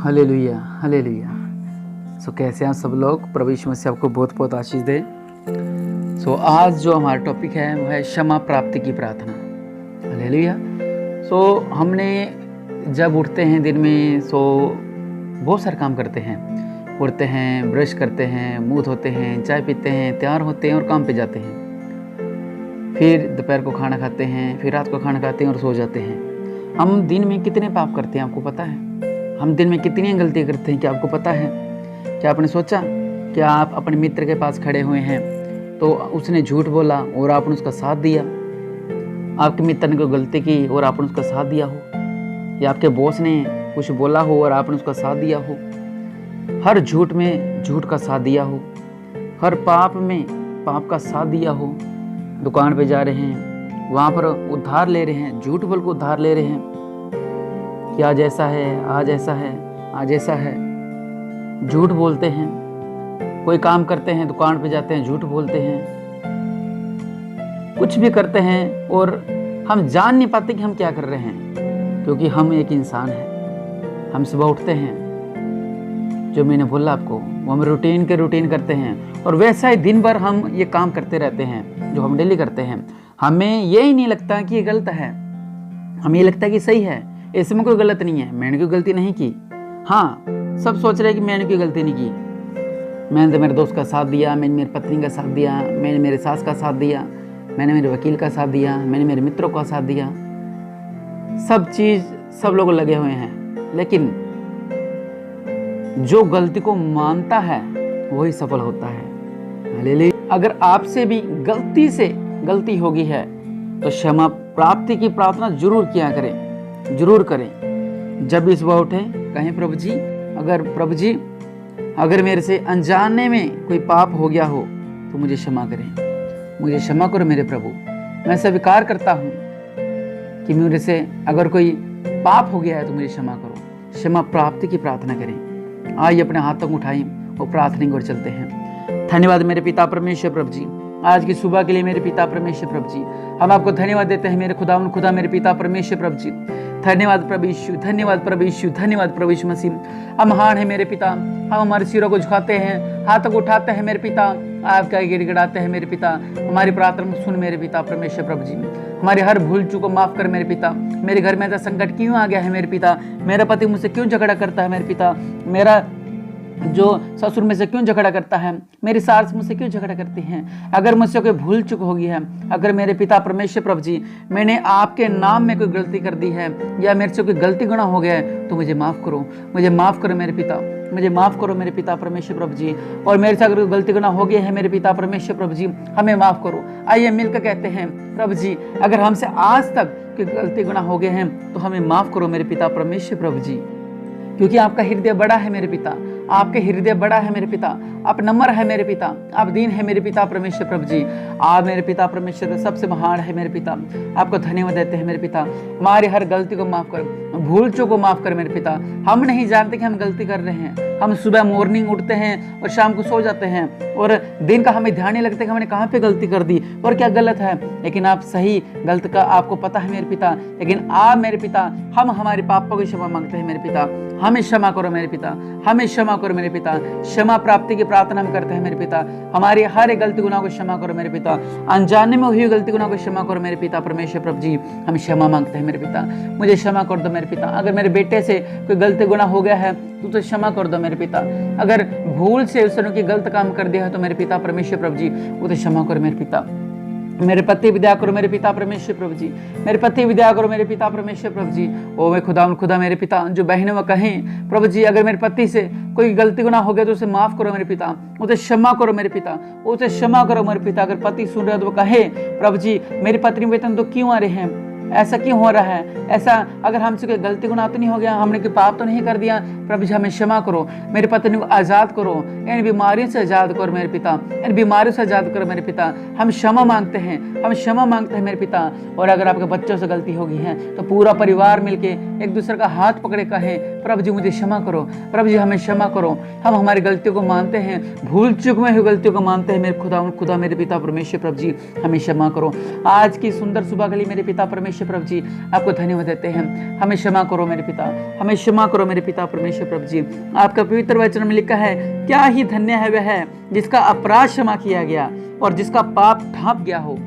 Hallelujah hallelujah. कैसे हैं आप सब लोग। प्रभु यीशु मसीह आपको बहुत बहुत आशीष दे। आज जो हमारा टॉपिक है वो है क्षमा प्राप्ति की प्रार्थना। हालेलुया। हमने जब उठते हैं दिन में बहुत सारे काम करते हैं। उठते हैं, ब्रश करते हैं, मुंह धोते हैं, चाय पीते हैं, तैयार होते हैं और काम पे जाते हैं। फिर दोपहर को खाना खाते हैं, फिर रात को खाना खाते हैं और सो जाते हैं। हम दिन में कितने पाप करते हैं आपको पता है? हम दिन में कितनी गलती करते हैं क्या आपको पता है? क्या आपने सोचा कि आप अपने मित्र के पास खड़े हुए हैं तो उसने झूठ बोला और आपने उसका साथ दिया? आपके मित्र ने कोई गलती की और आपने उसका साथ दिया हो, या आपके बॉस ने कुछ बोला हो और आपने उसका साथ दिया हो, हर झूठ में झूठ का साथ दिया हो, हर पाप में पाप का साथ दिया हो, दुकान पे जा रहे हैं वहाँ पर उधार ले रहे हैं, झूठ बोल को उधार ले रहे हैं कि आज ऐसा है, आज ऐसा है, आज ऐसा है, झूठ बोलते हैं। कोई काम करते हैं, दुकान पे जाते हैं, झूठ बोलते हैं, कुछ भी करते हैं और हम जान नहीं पाते कि हम क्या कर रहे हैं, क्योंकि हम एक इंसान हैं। हम सुबह उठते हैं, जो मैंने बोला आपको, वो हम रूटीन करते हैं और वैसा ही दिन भर हम ये काम करते रहते हैं जो हम डेली करते हैं। हमें यही नहीं लगता कि ये गलत है, हमें ये लगता है कि सही है, इसमें कोई गलत नहीं है, मैंने कोई गलती नहीं की। हाँ, सब सोच रहे हैं कि मैंने कोई गलती नहीं की। मैंने तो मेरे दोस्त का साथ दिया, मैंने मेरी पत्नी का साथ दिया, मैंने मेरे सास का साथ दिया, मैंने मेरे वकील का साथ दिया, मैंने मेरे मित्रों का साथ दिया। सब चीज़ सब लोग लगे हुए हैं, लेकिन जो गलती को मानता है वही सफल होता है। हालेलुया। अगर आपसे भी गलती से गलती होगी है तो क्षमा प्राप्ति की प्रार्थना जरूर किया करें, जरूर करें। जब भी सुबह उठे कहें, प्रभु जी अगर मेरे से अनजाने में कोई पाप हो गया हो तो मुझे क्षमा करें, मुझे क्षमा करो मेरे प्रभु। मैं स्वीकार करता हूँ कि मेरे से अगर कोई पाप हो गया है तो मुझे क्षमा करो। क्षमा प्राप्ति की प्रार्थना करें। आइए अपने हाथों को उठाएं और प्रार्थना की ओर चलते हैं। धन्यवाद मेरे पिता परमेश्वर प्रभु जी, आज की सुबह के लिए मेरे पिता परमेश्वर प्रभु जी। हम आपको धन्यवाद देते हैं मेरे खुदा मेरे पिता परमेश्वर प्रभु जी। धन्यवाद प्रभु यीशु, धन्यवाद प्रभु यीशु, धन्यवाद प्रभु यीशु मसीह। हम महान है मेरे पिता, हम हमारे सिरों को झुकाते हैं, हाथों को उठाते हैं मेरे पिता, आपका गिड़गिड़ाते हैं मेरे पिता। हमारी प्रार्थना सुन मेरे पिता परमेश्वर प्रभु जी। हमारी हर भूल चूक को माफ कर मेरे पिता। मेरे घर में ऐसा संकट क्यों आ गया है मेरे पिता? मेरा पति मुझसे क्यों झगड़ा करता है मेरे पिता? मेरा जो ससुर में से क्यों झगड़ा करता है? मेरी सास मुझसे क्यों झगड़ा करती हैं? अगर मुझसे कोई भूल चूक होगी है, अगर मेरे पिता परमेश्वर प्रभु जी मैंने आपके नाम में कोई गलती कर दी है या मेरे से कोई गलती गुनाह हो गया है तो मुझे माफ़ करो, मुझे माफ़ करो मेरे पिता, मुझे माफ़ करो मेरे पिता परमेश्वर प्रभु जी। और मेरे से अगर कोई गलती गुनाह हो गया है मेरे पिता परमेश्वर प्रभु जी, हमें माफ़ करो। आइए मिलकर कहते हैं, प्रभु जी अगर हमसे आज तक कोई गलती गुनाह हो गए हैं तो हमें माफ़ करो मेरे पिता परमेश्वर प्रभु जी, क्योंकि आपका हृदय बड़ा है मेरे पिता, आपके हृदय बड़ा है मेरे पिता, आप नम्र है मेरे पिता, आप दीन है मेरे पिता परमेश्वर प्रभु जी। आप मेरे पिता परमेश्वर सबसे महान है मेरे पिता। आपको धन्यवाद देते हैं मेरे पिता। हमारी हर गलती को माफ कर, भूल चूक को माफ कर मेरे पिता। हम नहीं जानते कि हम गलती कर रहे हैं। हम सुबह मॉर्निंग उठते हैं और शाम को सो जाते हैं और दिन का हमें ध्यान नहीं लगता कि हमने कहाँ पे गलती कर दी और क्या गलत है। लेकिन आप सही गलत का आपको पता है मेरे पिता। लेकिन आप मेरे पिता, हम हमारे पापों की क्षमा मांगते हैं मेरे पिता। हमें क्षमा करो मेरे पिता, हमें क्षमा करो मेरे पिता। क्षमा प्राप्ति की प्रार्थना हम करते हैं मेरे पिता। हमारी हर एक गलती गुनाह को क्षमा करो मेरे पिता। अनजाने में हुई गलती गुनाह को क्षमा करो मेरे पिता परमेश्वर प्रभु जी। हम क्षमा मांगते हैं मेरे पिता। मुझे क्षमा कर दो मेरे पिता। अगर मेरे बेटे से कोई गलती गुनाह हो गया है तो क्षमा कर दो मेरे पिता। अगर भूल से उसने कोई गलत काम कर दिया है तो मेरे पिता परमेश्वर प्रभु जी उसे क्षमा करो मेरे पिता। मेरे पति विद्या करो मेरे पिता परमेश्वर प्रभु जी। मेरे पति विद्या करो मेरे पिता परमेश्वर प्रभु जी। ओ मैं खुदा मेरे पिता, जो बहनों में कहें प्रभु जी अगर मेरे पति से कोई गलती गुनाह हो गया तो उसे माफ करो मेरे पिता, उसे क्षमा करो मेरे पिता, उसे क्षमा करो मेरे पिता। अगर पति सुन रहे हो तो वो कहे, प्रभु जी मेरी पत्नी वेतन तो क्यों आ रहे हैं, ऐसा क्यों हो रहा है? ऐसा अगर हमसे कोई गलती गुनाह तो नहीं हो गया, हमने कोई पाप तो नहीं कर दिया? प्रभु जी हमें क्षमा करो, मेरे पत्नी को आज़ाद करो, इन बीमारियों से आज़ाद करो मेरे पिता, इन बीमारियों से आज़ाद करो मेरे पिता। हम क्षमा मांगते हैं, हम क्षमा मांगते हैं मेरे पिता। और अगर आपके बच्चों से गलती होगी है तो पूरा परिवार मिलके एक दूसरे का हाथ पकड़े कहें, प्रभु जी मुझे क्षमा करो, प्रभु जी हमें क्षमा करो। हम हमारी गलतियों को मानते हैं, भूल चूक में हुई गलतियों को मानते हैं मेरे खुदा मेरे पिता परमेश्वर प्रभु जी हमें क्षमा करो। आज की सुंदर सुबह के लिए मेरे पिता परमेश्वर परमेश्वर प्रभु जी आपको धन्यवाद देते हैं। हमें क्षमा करो मेरे पिता, हमें क्षमा करो मेरे पिता परमेश्वर प्रभु जी। आपका पवित्र वचन में लिखा है, क्या ही धन्य है वह है जिसका अपराध क्षमा किया गया और जिसका पाप ढांप गया हो।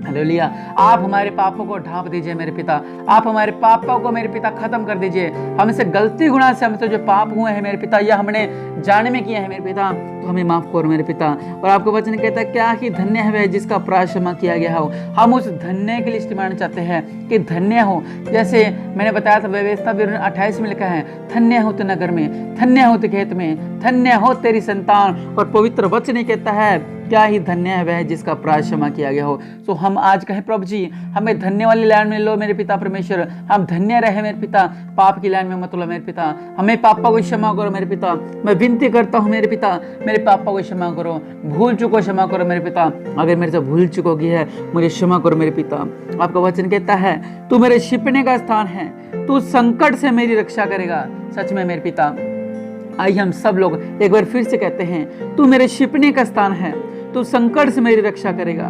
हालेलुया। आप हमारे पापों को ढांप दीजिए मेरे पिता, आप हमारे पापों को मेरे पिता खत्म कर दीजिए। हमसे गलती गुनाह से हमसे जो पाप हुए हैं मेरे पिता, या हमने जाने में किया है मेरे पिता, तो हमें माफ करो मेरे पिता। और आपका वचन कहता है, क्या ही धन्य है वह जिसका अपराध क्षमा किया गया हो। हम उस धन्य के लिए इस्तेमाल चाहते हैं कि धन्य हो, जैसे मैंने बताया था व्यवस्था 28 में लिखा है, धन्य हो तो नगर में, धन्य हो तो खेत में, धन्य हो तेरी संतान। और पवित्र वचन ही कहता है, क्या ही धन्य है वह जिसका अपराध क्षमा किया गया हो। तो हम आज कहें प्रभु जी, हमें धन्य वाली लाइन में लो मेरे पिता परमेश्वर, हम धन्य रहे मेरे पिता, पाप की लाइन में मत लो मेरे पिता। हमें पापा को क्षमा करो मेरे पिता, मैं विनती करता हूँ मेरे पिता, मेरे पापा को क्षमा करो, भूल चुको क्षमा करो मेरे पिता। अगर मेरे से भूल चुकोगी है मुझे क्षमा करो मेरे पिता। आपका वचन कहता है, तू मेरे छिपने का स्थान है, तू संकट से मेरी रक्षा करेगा। सच में मेरे पिता, आइए हम सब लोग एक बार फिर से कहते हैं, तू मेरे छिपने का स्थान है, तू संकट से मेरी रक्षा करेगा।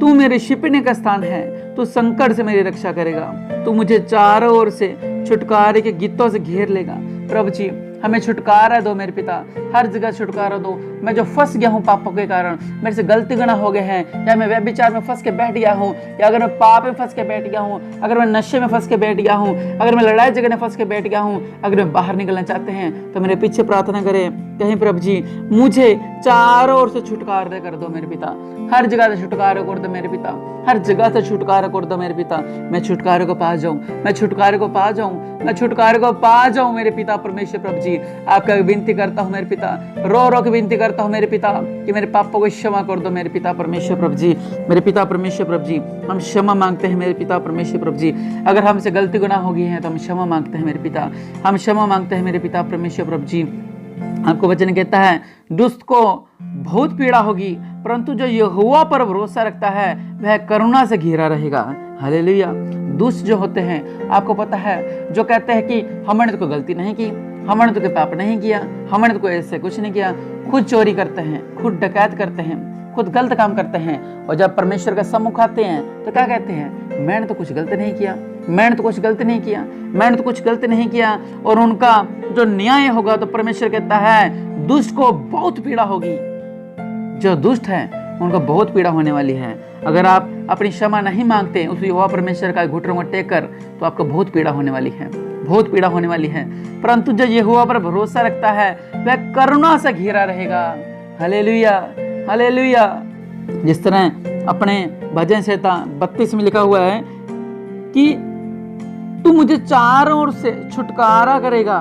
तू मेरे छिपने का स्थान है, तू संकट से मेरी रक्षा करेगा। तू मुझे चारों ओर से छुटकारे के गीतों से घेर लेगा। प्रभु जी, हमें छुटकारा दो मेरे पिता, हर जगह छुटकारा दो। मैं जो फंस गया हूँ पापों के कारण, मेरे से गलती गुनाह हो गए हैं, या मैं व्यभिचार में फंस के बैठ गया हूँ, या अगर मैं पाप में फंस के बैठ गया हूँ, अगर मैं नशे में फंस के बैठ गया हूँ, अगर मैं लड़ाई झगड़े में फंस के बैठ गया हूँ, अगर मैं बाहर निकलना चाहते हैं तो मेरे पीछे प्रार्थना करें, कहीं प्रभु जी मुझे चारों ओर से छुटकारा कर दो मेरे पिता, हर जगह से छुटकारा कर दो मेरे पिता, हर जगह से छुटकारा कर दो मेरे पिता। मैं छुटकारे को पा जाऊं, मैं छुटकारे को पा जाऊं, मैं छुटकारे को पा जाऊं मेरे पिता परमेश्वर प्रभु जी। आपका विनती करता हूं मेरे पिता, रो रो के विनती करता हूं मेरे पिता कि मेरे पापों को क्षमा कर दो मेरे पिता परमेश्वर प्रभु जी। मेरे पिता परमेश्वर प्रभु जी, हम क्षमा मांगते हैं मेरे पिता परमेश्वर प्रभु जी। अगर हमसे गलती गुनाह हो गई है तो हम क्षमा मांगते हैं मेरे पिता, हम क्षमा मांगते हैं मेरे पिता परमेश्वर प्रभु जी। आपको वचन कहता है, दुष्ट को बहुत पीड़ा होगी, परंतु जो यहोवा पर भरोसा रखता है वह करुणा से घिरा रहेगा। हालेलुया। दुष्ट जो होते हैं, आपको पता है, जो कहते हैं कि हमने तो कोई गलती नहीं की, हमने तो कोई पाप नहीं किया, हमने तो कोई ऐसे कुछ नहीं किया, खुद चोरी करते हैं, खुद डकैत करते हैं, खुद गलत काम करते हैं, और जब परमेश्वर का सम्मुख आते हैं तो क्या कहते हैं, मैंने तो कुछ गलत नहीं किया, मैंने तो कुछ गलत नहीं किया, मैंने तो कुछ गलत नहीं किया। और उनका जो न्याय होगा तो परमेश्वर कहता है, दुष्ट को बहुत पीड़ा होगी। जो दुष्ट है उनको बहुत पीड़ा होने वाली है। अगर आप अपनी क्षमा नहीं मांगते उस यहोवा परमेश्वर का घुटनों को टेक कर, तो आपको बहुत पीड़ा होने वाली है, बहुत पीड़ा होने वाली है। परंतु जो यहोवा पर भरोसा रखता है वह करुणा से घिरा रहेगा। Hallelujah, hallelujah. जिस तरह अपने भजन संहिता 32 में लिखा हुआ है कि तू मुझे चारों ओर से छुटकारा करेगा,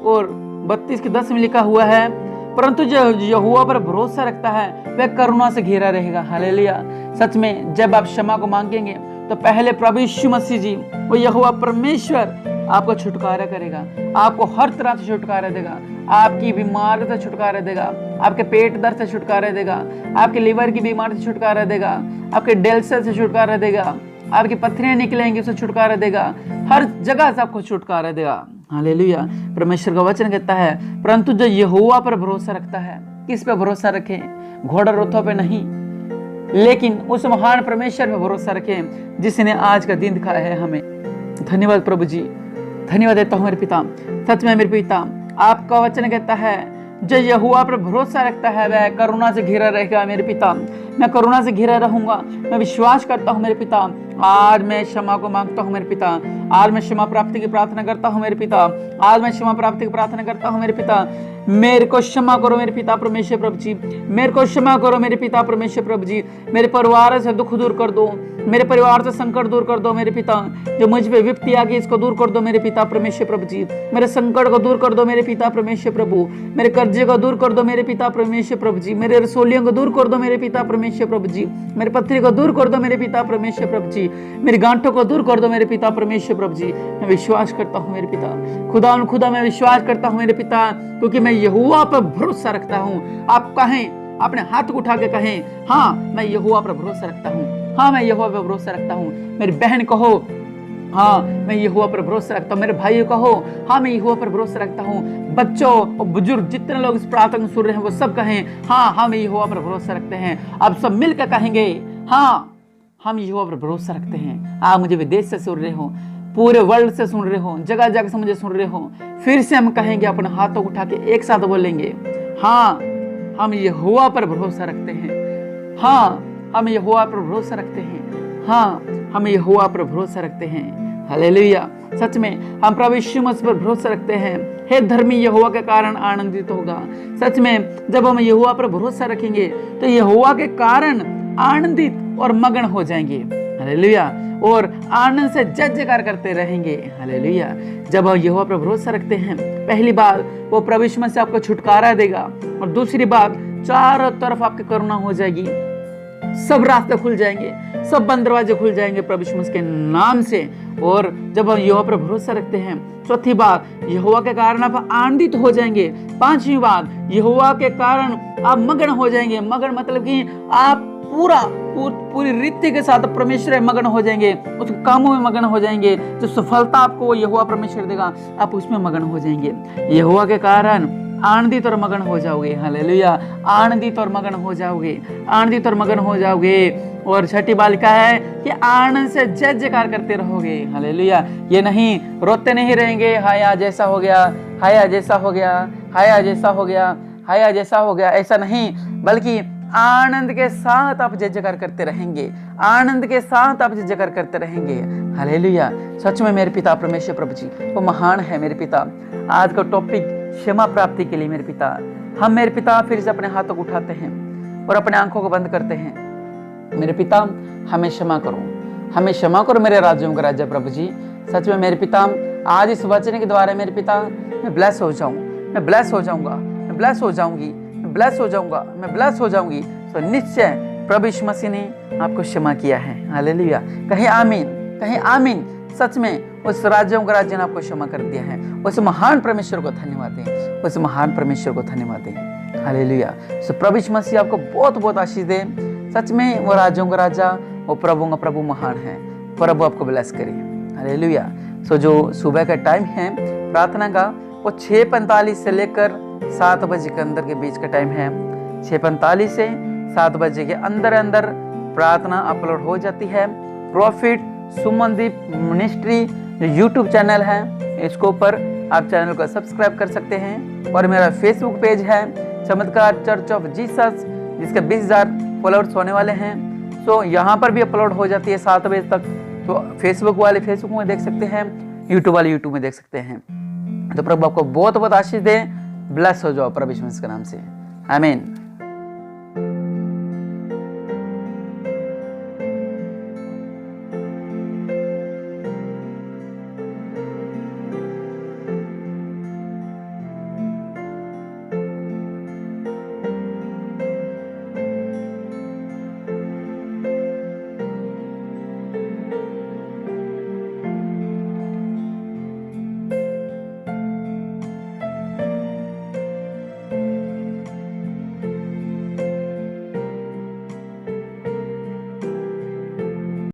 और 32:10 में लिखा हुआ है, परंतु जो यहोवा पर भरोसा रखता है वह करुणा से घेरा रहेगा। हालेलुया। सच में जब आप क्षमा को मांगेंगे तो पहले प्रभु यीशु मसीह जी, वो यहोवा परमेश्वर आपको छुटकारा करेगा, आपको हर तरह से छुटकारा देगा, आपकी बीमारी से छुटकारा देगा, आपके पेट दर्द से छुटकारा देगा, आपके लीवर की बीमारी से छुटकारा देगा, आपके डेल्सर से छुटकारा देगा, आपकी पत्थरियां निकलेंगी उससे छुटकारा देगा, हर जगह से आपको छुटकारा देगा। हालेलुया। परमेश्वर का वचन कहता है, परंतु जो यहोवा पर भरोसा रखता है, किस पे भरोसा रखें, घोड़ा रोथों पे नहीं, लेकिन उस महान परमेश्वर पे भरोसा रखें जिसने आज का दिन दिखाया है हमें। धन्यवाद प्रभु जी, धन्यवाद देता हूँ मेरे पिता। सच में मेरे पिता, आपका वचन कहता है, जो यहोवा पर भरोसा रखता है वह करुणा से घिरा रहेगा। मेरे पिता, मैं करुणा से घिरा रहूंगा, मैं विश्वास करता हूँ मेरे पिता। आज मैं क्षमा को मांगता हूँ मेरे पिता, आज मैं क्षमा प्राप्ति की प्रार्थना करता हूँ मेरे पिता, आज मैं क्षमा प्राप्ति की प्रार्थना करता हूँ मेरे पिता। मेरे को क्षमा करो मेरे पिता परमेश्वर प्रभु जी, मेरे को क्षमा करो मेरे पिता परमेश्वर प्रभु जी। मेरे परिवार से दुख दूर कर दो, मेरे परिवार से संकट दूर कर दो मेरे पिता। जो मुझ पे विपत्ति आ गई इसको दूर कर दो मेरे पिता परमेश्वर प्रभु जी। मेरे संकट को दूर कर दो मेरे पिता परमेश्वर प्रभु, मेरे कर्जे को दूर कर दो मेरे पिता परमेश्वर प्रभु जी, मेरे रसोलियों को दूर कर दो मेरे पिता परमेश्वर प्रभु जी, मेरे पत्थरी को दूर कर दो मेरे पिता परमेश्वर प्रभु जी, मेरी गांठों को दूर कर दो मेरे पिता परमेश्वर प्रभु जी। मैं विश्वास करता हूँ मेरे पिता, खुदा मैं विश्वास करता हूँ मेरे पिता, क्योंकि मैं यहोवा पर भरोसा रखता हूँ। आप कहें, अपने हाथ को उठा के कहें, हाँ मैं यहोवा पर भरोसा रखता हूँ, हाँ मैं यहोवा पर भरोसा रखता हूँ। मेरी बहन कहो, हाँ मैं यहोवा पर भरोसा रखता हूँ। मेरे भाइयों कहो, हाँ मैं यहोवा पर भरोसा रखता हूँ। बच्चों और बुजुर्ग जितने लोग इस प्रार्थना सुन रहे हैं वो सब कहें, हाँ हाँ मैं यहोवा पर भरोसा रखते हैं। आप सब मिलकर कहेंगे, हाँ हम यहोवा पर भरोसा रखते हैं। आप मुझे विदेश से सुन रहे हो, पूरे वर्ल्ड से सुन रहे हो, जगह जगह से मुझे सुन रहे हो, फिर से हम कहेंगे, अपने हाथों को उठा के एक साथ बोलेंगे, हाँ हम यहोवा पर भरोसा रखते हैं, हाँ हम यहोवा पर भरोसा रखते हैं, हाँ हम यहोवा पर भरोसा रखते हैं। हालेलुया। सच में हम प्रभु यीशु मसीह पर भरोसा रखते हैं। हे धर्मी यहोवा के कारण आनंदित होगा। सच में जब हम यहोवा पर भरोसा रखेंगे तो यहोवा के कारण आनंदित और मगन हो जाएंगे। हालेलुया। और आनंद से जय जयकार करते रहेंगे। हालेलुया। जब हम यहोवा पर भरोसा रखते हैं, पहली बात वो प्रभु यीशु मसीह आपको छुटकारा देगा, और दूसरी बात चारों तरफ आपकी करुणा हो जाएगी, सब रास्ते खुल जाएंगे, सब बंद दरवाजे खुल जाएंगे प्रभु यीशु मसीह के नाम से। और जब हम यहोवा पर भरोसा रखते हैं, चौथी बात यहोवा के कारण आप आनंदित हो जाएंगे। पांचवी बात यहोवा के कारण आप मगन हो जाएंगे। मगन मतलब कि आप पूरी रीति के साथ परमेश्वर में मगन हो जाएंगे, उसके कामों में मगन हो जाएंगे। जो सफलता आपको यहोवा परमेश्वर देगा, आप उसमें मगन हो जाएंगे। यहोवा के कारण आनंदित और मगन हो जाओगे। हालेलुया। आनंदित और मगन हो जाओगे, आनंदित और मगन हो जाओगे। और छठी बात लिखा है कि आनंद से जय जयकार करते रहोगे। हालेलुया। ये नहीं, रोते नहीं रहेंगे, हाय आज ऐसा हो गया, हाय आज ऐसा हो गया, हाय आज ऐसा हो गया, हाय आज ऐसा हो गया, ऐसा नहीं, बल्कि आनंद के साथ आप जय जयकार करते रहेंगे, आनंद के साथ आप जय जयकार करते रहेंगे। हालेलुया। सच में मेरे पिता परमेश्वर प्रभु जी वो महान है। मेरे पिता, आज का टॉपिक क्षमा प्राप्ति के लिए मेरे पिता, हम मेरे पिता फिर से अपने हाथों को उठाते हैं और अपने आंखों को बंद करते हैं। मेरे पिता हमें क्षमा करो, हमें क्षमा करो मेरे राज्यों का राज्य प्रभु जी। सच में मेरे पिता, आज इस वचन के द्वारा मेरे पिता मैं ब्लेस हो जाऊं, मैं ब्लेस हो जाऊंगा, मैं ब्लेस हो जाऊंगी, मैं ब्लेस हो जाऊंगा, मैं ब्लेस हो जाऊंगी। तो निश्चय प्रभु यीशु मसीह ने आपको क्षमा किया है। हालेलुया। कहीं आमीन, कहीं आमीन। सच में उस राज्यों का राज्य ने आपको क्षमा कर दिया है। उस महान परमेश्वर को धन्यवाद दें, उस महान परमेश्वर को धन्यवाद दें। हालेलुया। सो प्रभु यीशु मसीह आपको बहुत बहुत आशीष दे। सच में वो राज्यों का राजा, वो प्रभु का प्रभु महान है। प्रभु आपको ब्लेस करे। हालेलुया। सो जो सुबह का टाइम है प्रार्थना का, वो 6:45 से लेकर 7 बजे के अंदर के बीच का टाइम है। 6:45 से 7 बजे के अंदर अंदर प्रार्थना अपलोड हो जाती है। प्रॉफिट सुमनदीप मिनिस्ट्री जो यूट्यूब चैनल है, इसको ऊपर आप चैनल को सब्सक्राइब कर सकते हैं। और मेरा फेसबुक पेज है चमत्कार चर्च ऑफ जीसस, जिसके 20,000 फॉलोअर्स होने वाले हैं। सो यहाँ पर भी अपलोड हो जाती है 7 बजे तक। तो फेसबुक वाले फेसबुक में देख सकते हैं, यूट्यूब वाले यूट्यूब में देख सकते हैं। तो प्रभु आपको बहुत बहुत आशीष दे। ब्लेस हो जाओ प्रभु यीशु मसीह के नाम से। आमीन।